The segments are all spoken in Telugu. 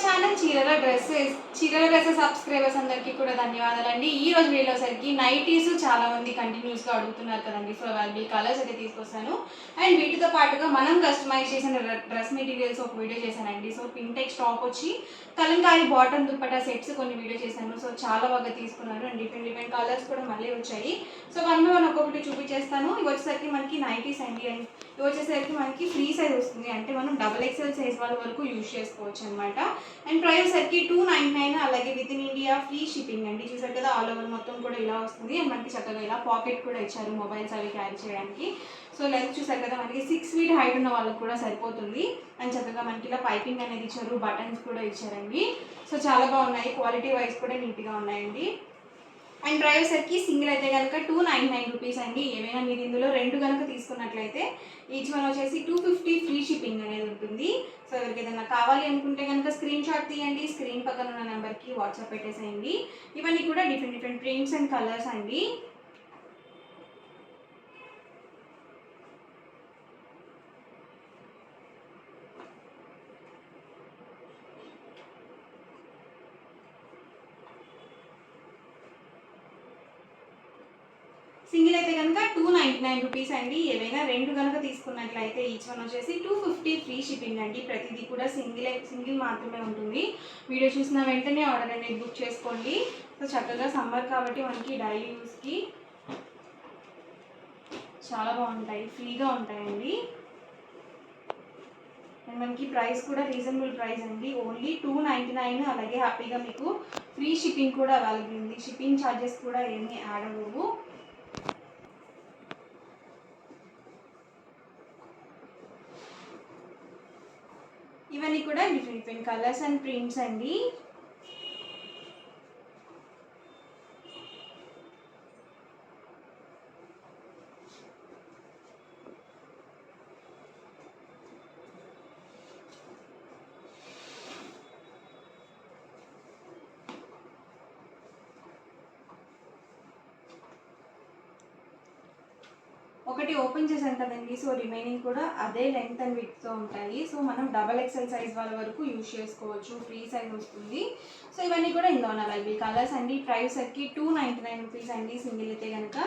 ఛానల్ చీరల డ్రెస్సెస్ సబ్స్క్రైబర్స్ అందరికీ కూడా ధన్యవాదాలండి. ఈ రోజు వీడియోసరికి నైటీస్ చాలా మంది కంటిన్యూస్గా అడుగుతున్నారు కదండి. సో అవైలబుల్ కలర్స్ అయితే తీసుకొస్తాను. అండ్ వీటితో పాటుగా మనం కస్టమైజ్ చేసిన డ్రెస్ మెటీరియల్స్ ఒక వీడియో చేశానండి. సో పింటెక్స్ టాప్ వచ్చి కలంకారీ బాటమ్ దుప్పటా సెట్స్ కొన్ని వీడియో చేశాను. సో చాలా బాగా తీసుకున్నారు అండ్ డిఫరెంట్ కలర్స్ కూడా మళ్ళీ వచ్చాయి. సో వన్ బై వన్ ఒక్కొక్కటి చూపించేస్తాను. ఇవి వచ్చేసరికి మనకి నైటీస్ అండి. అండ్ ఇవి వచ్చేసరికి మనకి ఫ్రీ సైజ్ వస్తుంది, అంటే మనం XXL సైజ్ వాళ్ళ వరకు యూజ్ చేసుకోవచ్చు అనమాట. అండ్ ప్రైస్ సరికి 299, అలాగే with in India free shipping అండి. చూసారు కదా, ఆల్ ఓవర్ మొత్తం కూడా ఇలా వస్తుంది. అండ్ మనకి చక్కగా ఇలా పాకెట్ కూడా ఇచ్చారు మొబైల్స్ అవి క్యారీ చేయడానికి. సో లెంత్ చూసారు కదా, మనకి 6 feet హైట్ ఉన్న వాళ్ళకి కూడా సరిపోతుంది. అండ్ చక్కగా మనకి ఇలా పైపింగ్ అనేది ఇచ్చారు, బటన్స్ కూడా ఇచ్చారండి. సో చాలా బాగున్నాయి, క్వాలిటీ వైజ్ కూడా నీట్గా ఉన్నాయండి. అండ్ డ్రైవర్ సెట్కి సింగిల్ అయితే కనుక 299 రూపీస్ అండి. ఏమైనా మీరు ఇందులో రెండు కనుక తీసుకున్నట్లయితే ఈచ్ వన్ వచ్చేసి 250 ఫ్రీ షిప్పింగ్ అనేది ఉంటుంది. సో ఎవరికి ఏదైనా కావాలి అనుకుంటే కనుక స్క్రీన్ షాట్ తీయండి, స్క్రీన్ పక్కన ఉన్న నెంబర్కి వాట్సాప్ పెట్టేసేయండి. ఇవన్నీ కూడా డిఫరెంట్ ప్రింట్స్ అండ్ కలర్స్ అండి. సింగిల్ అయితే కనుక 299 రూపీస్ అండి. ఏవైనా రెండు కనుక తీసుకున్నట్లయితే ఈచ్ వన్ వచ్చేసి 250 ఫ్రీ షిప్పింగ్ అండి. ప్రతిదీ కూడా సింగిల్ మాత్రమే ఉంటుంది. వీడియో చూసిన వెంటనే ఆర్డర్ అనేది బుక్ చేసుకోండి. సో చక్కగా సమ్మర్ కాబట్టి మనకి డైలీ యూస్కి చాలా బాగుంటాయి, ఫ్రీగా ఉంటాయండి. అండ్ మనకి ప్రైస్ కూడా రీజనబుల్ ప్రైస్ అండి, ఓన్లీ 299. అలాగే హ్యాపీగా మీకు ఫ్రీ షిప్పింగ్ కూడా అవైలబుల్ ఉంది. షిప్పింగ్ ఛార్జెస్ కూడా ఏమీ యాడ్ అవ్వవు. ఇవన్నీ కూడా డిఫరెంట్ కలర్స్ అండ్ ప్రింట్స్ అండి. ఒకటి ఓపెన్ చేసాను కదండి, సో రిమైనింగ్ కూడా అదే లెంగ్త్ అండ్ విడ్త్తో ఉంటాయి. సో మనం XXL సైజ్ వాళ్ళ వరకు యూజ్ చేసుకోవచ్చు, ఫ్రీ సైజ్ వస్తుంది. సో ఇవన్నీ కూడా ఇందులో అవైలబుల్ కలర్స్ అండి. ప్రైస్ సరికి 299 రూపీస్ అండి. సింగిల్ అయితే కనుక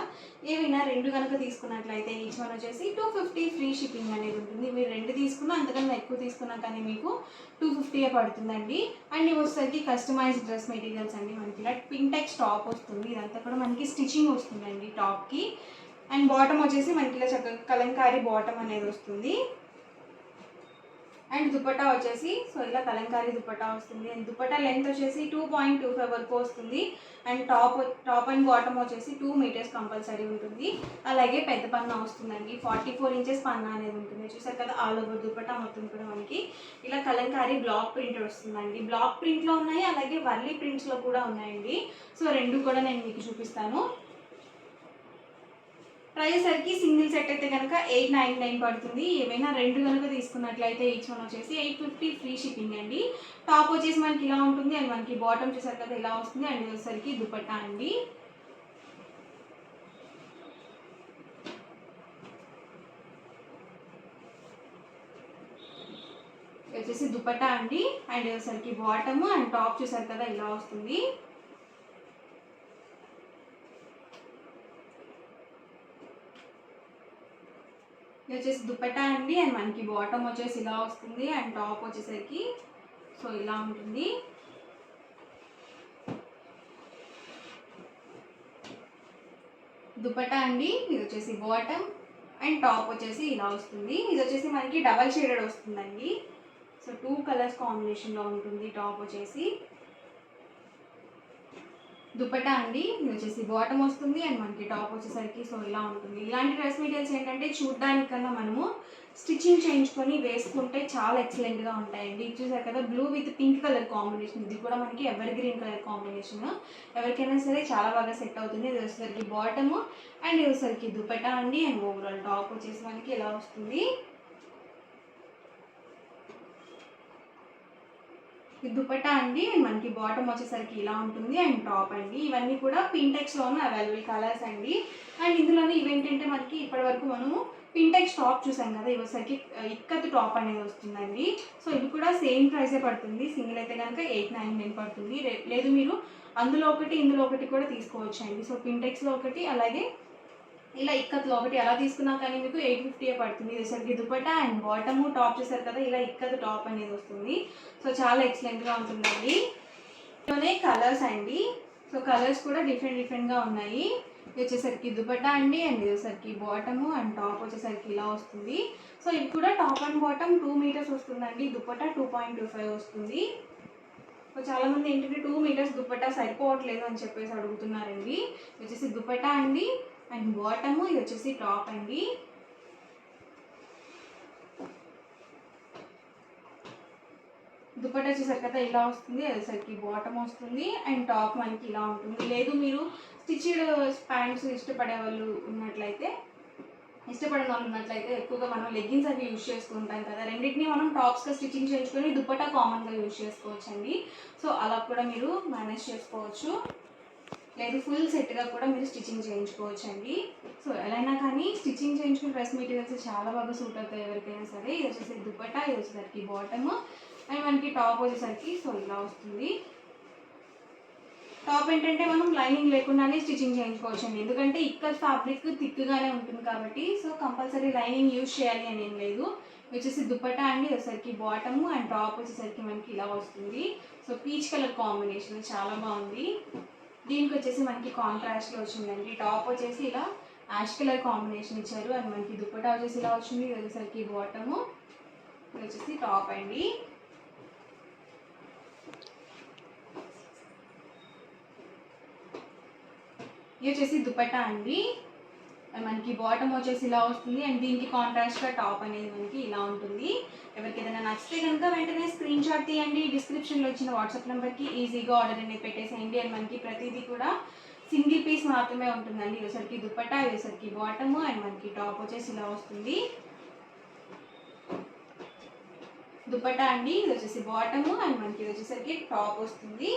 ఏవైనా రెండు కనుక తీసుకున్నట్లయితే ఈచ్ వన్ వచ్చేసి 250 ఫ్రీ షిప్పింగ్ అనేది ఉంటుంది. మీరు రెండు తీసుకున్నా అంతకన్నా ఎక్కువ తీసుకున్నా కానీ మీకు 250 పడుతుందండి. అండ్ ఇవి వచ్చేసరికి కస్టమైజ్డ్ డ్రెస్ మెటీరియల్స్ అండి. మనకి ఇలా పింటెక్స్ టాప్ వస్తుంది, ఇదంతా కూడా మనకి స్టిచ్చింగ్ వస్తుందండి టాప్కి. అండ్ బాటమ్ వచ్చేసి మనకి ఇలా చక్కగా కలంకారీ బాటమ్ అనేది వస్తుంది. అండ్ దుపట్టా వచ్చేసి సో ఇలా కలంకారీ దుపట్టా వస్తుంది. అండ్ దుపట్టా లెంత్ వచ్చేసి 2.25 వరకు వస్తుంది. అండ్ టాప్ అండ్ బాటమ్ వచ్చేసి 2 meters కంపల్సరీ ఉంటుంది. అలాగే పెద్ద పన్నా వస్తుందండి, 44 inches పన్నా అనేది ఉంటుంది. చూసారు కదా, ఆల్ ఓవర్ దుపట్టా మొత్తం కూడా మనకి ఇలా కలంకారీ బ్లాక్ ప్రింట్ వస్తుందండి. బ్లాక్ ప్రింట్లో ఉన్నాయి, అలాగే వర్లీ ప్రింట్స్లో కూడా ఉన్నాయండి. సో రెండు కూడా నేను మీకు చూపిస్తాను. ప్రైస్ సరికి సింగిల్ సెట్ అయితే కనుక 899 పడుతుంది. ఏమైనా రెండు కనుక తీసుకున్నట్లయితే ఈచ్ వన్ వచ్చేసి 850 ఫ్రీ షిప్పింగ్ అండి. టాప్ వచ్చేసి మనకి ఇలా ఉంటుంది. అండ్ మనకి బాటమ్ చూసారు కదా ఇలా వస్తుంది. అండ్ వచ్చేసరికి దుపట్టా అండి. వచ్చేసి దుపట్టా అండి. అండ్ వచ్చేసరికి బాటమ్ అండ్ టాప్ చూసారు కదా ఇలా వస్తుంది. ఇది వచ్చేసి దుపట్టా అండి. అండ్ మనకి బాటమ్ వచ్చేసి ఇలా వస్తుంది. అండ్ టాప్ వచ్చేసరికి సో ఇలా ఉంటుంది. దుపట్టా అండి. ఇది వచ్చేసి బాటమ్ అండ్ టాప్ వచ్చేసి ఇలా వస్తుంది. ఇది వచ్చేసి మనకి డబల్ షేడెడ్ వస్తుందండి. సో 2 కలర్స్ కాంబినేషన్లో ఉంటుంది. టాప్ వచ్చేసి దుపట్టా అండి. ఇది వచ్చేసి బాటమ్ వస్తుంది. అండ్ మనకి టాప్ వచ్చేసరికి సో ఇలా ఉంటుంది. ఇలాంటి డ్రెస్ మెటీరియల్స్ ఏంటంటే చూడడానికన్నా మనము స్టిచ్చింగ్ చేయించుకొని వేసుకుంటే చాలా ఎక్సలెంట్గా ఉంటాయండి. చూసారు కదా, blue with pink colour combination. ఇది కూడా మనకి ఎవర్ గ్రీన్ కలర్ కాంబినేషన్. ఎవరికైనా సరే చాలా బాగా సెట్ అవుతుంది. ఇది వచ్చేసరికి బాటము అండ్ ఇది వచ్చేసరికి దుపట్టా అండి. అండ్ ఓవరాల్ టాప్ వచ్చేసి మనకి ఇలా వస్తుంది. ఇది దుపట్టా అండి. మనకి బాటమ్ వచ్చేసరికి ఇలా ఉంటుంది. అండ్ టాప్ అండి. ఇవన్నీ కూడా పింటెక్స్లోనే అవైలబుల్ కలర్స్ అండి. అండ్ ఇందులోనే ఇవేంటంటే మనకి ఇప్పటి వరకు మనము పింటెక్స్ టాప్ చూసాం కదా, ఇవసరికి ఇక్కత్ టాప్ అనేది వస్తుందండి. సో ఇది కూడా సేమ్ ప్రైసే పడుతుంది. సింగిల్ అయితే కనుక 899 పడుతుంది. లేదు మీరు అందులో ఒకటి ఇందులో ఒకటి కూడా తీసుకోవచ్చు అండి. సో పింటెక్స్లో ఒకటి, అలాగే ఇలా ఇక్కత్లో ఒకటి అలా తీసుకున్నా కానీ మీకు 850 పడుతుంది. ఇదేసరికి దుపట్టా అండ్ బాటము టాప్ చేశారు కదా, ఇలా ఇక్కత్ టాప్ అనేది వస్తుంది. సో చాలా ఎక్సలెంట్గా ఉంటుందండి. ఇందులోనే కలర్స్ అండి. సో కలర్స్ కూడా డిఫరెంట్గా ఉన్నాయి. ఇది వచ్చేసరికి దుపట్టా అండి, అండ్ ఇది వచ్చేసరికి బాటము అండ్ టాప్ వచ్చేసరికి ఇలా వస్తుంది. సో ఇది కూడా టాప్ అండ్ బాటమ్ 2 మీటర్స్ వస్తుందండి. దుపట్టా 2.25 వస్తుంది. సో చాలామంది ఏంటంటే 2 మీటర్స్ దుపట్టా సరిపోవట్లేదు అని చెప్పేసి అడుగుతున్నారండి. ఇది వచ్చేసి దుపట్టా అండి అండ్ బాటము, ఇది వచ్చేసి టాప్ అండి. దుపట్టా వచ్చేసరికి కదా ఇలా వస్తుంది, అదేసరికి బాటమ్ వస్తుంది అండ్ టాప్ మనకి ఇలా ఉంటుంది. లేదు మీరు స్టిచ్డ్ ప్యాంట్స్ ఇష్టపడే వాళ్ళు ఉన్నట్లయితే ఎక్కువగా మనం లెగ్గిన్స్ అవి యూజ్ చేసుకుంటాం కదా, రెండింటిని మనం టాప్స్గా స్టిచ్చింగ్ చేయించుకొని దుపట్టా కామన్గా యూజ్ చేసుకోవచ్చండి. సో అలా కూడా మీరు మేనేజ్ చేసుకోవచ్చు. లేదు ఫుల్ సెట్గా కూడా మీరు స్టిచ్చింగ్ చేయించుకోవచ్చు అండి. సో ఎలా అయినా కానీ స్టిచ్చింగ్ చేయించుకున్న డ్రెస్ మెటీరియల్స్ చాలా బాగా సూట్ అవుతాయి ఎవరికైనా సరే. ఇది వచ్చేసి దుపట్టా, ఇది వచ్చేసరికి బాటమ్ అండ్ మనకి టాప్ వచ్చేసరికి సో ఇలా వస్తుంది. టాప్ ఏంటంటే మనం లైనింగ్ లేకుండానే స్టిచ్చింగ్ చేయించుకోవచ్చు అండి, ఎందుకంటే ఇక్కడ ఫ్యాబ్రిక్ థిక్గానే ఉంటుంది కాబట్టి. సో కంపల్సరీ లైనింగ్ యూజ్ చేయాలి అని ఏం లేదు. వచ్చేసి దుపట్టా అండి, వచ్చేసరికి బాటము అండ్ టాప్ వచ్చేసరికి మనకి ఇలా వస్తుంది. సో పీచ్ కలర్ కాంబినేషన్ చాలా బాగుంది. దీనికి వచ్చేసి మనకి కాంట్రాస్ట్లో వచ్చిందండి. టాప్ వచ్చేసి ఇలా యాష్ కలర్ కాంబినేషన్ ఇచ్చారు. అండ్ మనకి దుపట్టా వచ్చేసి ఇలా వచ్చింది. ఇది వచ్చేసరికి బాటము, ఇది వచ్చేసి టాప్ అండి. ఇది వచ్చేసి దుపట్టా అండి, మనకి బాటమ్ వచ్చేసి ఇలా వస్తుంది అండ్ దీనికి కాంట్రాస్ట్గా టాప్ అనేది మనకి ఇలా ఉంటుంది. ఎవరికి ఏదైనా నచ్చితే కనుక వెంటనే స్క్రీన్ షాట్ తీయండి. డిస్క్రిప్షన్లో ఇచ్చిన వాట్సాప్ నెంబర్కి ఈజీగా ఆర్డర్ అనేది పెట్టేసేయండి. అండ్ మనకి ప్రతిదీ కూడా సింగిల్ పీస్ మాత్రమే ఉంటుందండి. ఇదేసరికి దుపట్టా, ఇదేసరికి బాటము అండ్ మనకి టాప్ వచ్చేసి ఇలా వస్తుంది. దుపట్టా అండి, ఇది వచ్చేసి బాటము అండ్ మనకి ఇది వచ్చేసరికి టాప్ వస్తుంది.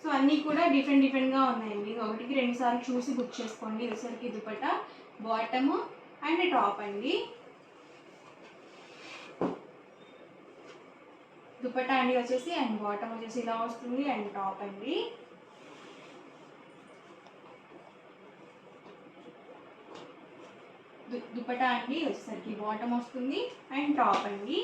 సో అన్నీ కూడా డిఫరెంట్గా ఉన్నాయండి. ఒకటికి 2 సార్లు చూసి బుక్ చేసుకోండి. వచ్చేసరికి దుపట్టా, బాటము అండ్ టాప్ అండి. దుపట్టా అండి వచ్చేసి అండ్ బాటమ్ వచ్చేసి ఇలా వస్తుంది అండ్ టాప్ అండి. దుపట్టా అండి వచ్చేసరికి బాటమ్ వస్తుంది అండ్ టాప్ అండి.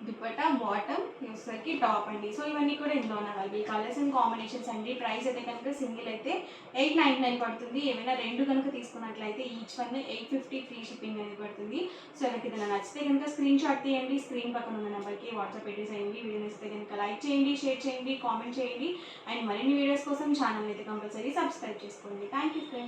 దుపట్టా, బాటమ్, వచ్చేసరికి టాప్ అండి. సో ఇవన్నీ కూడా ఇందులో ఉన్నాయి కలర్స్ అండ్ కాంబినేషన్స్ అండి. ప్రైస్ అయితే కనుక సింగిల్ అయితే 899 పడుతుంది. ఏమైనా 2 కనుక తీసుకున్నట్లయితే ఈచ్ వన్ 850 ఫ్రీ షిప్పింగ్ అనేది పడుతుంది. సో ఎవరికి ఏదైనా నచ్చితే కనుక స్క్రీన్ షాట్ తీయండి. స్క్రీన్ పక్కన ఉన్న నెంబర్కి వాట్సాప్ పెట్టేసేయండి. వీడియో నచ్చితే కనుక లైక్ చేయండి, షేర్ చేయండి, కామెంట్ చేయండి. అండ్ మరిన్ని వీడియోస్ కోసం ఛానల్ అయితే కంపల్సరీ సబ్స్క్రైబ్ చేసుకోండి. Thank you friends.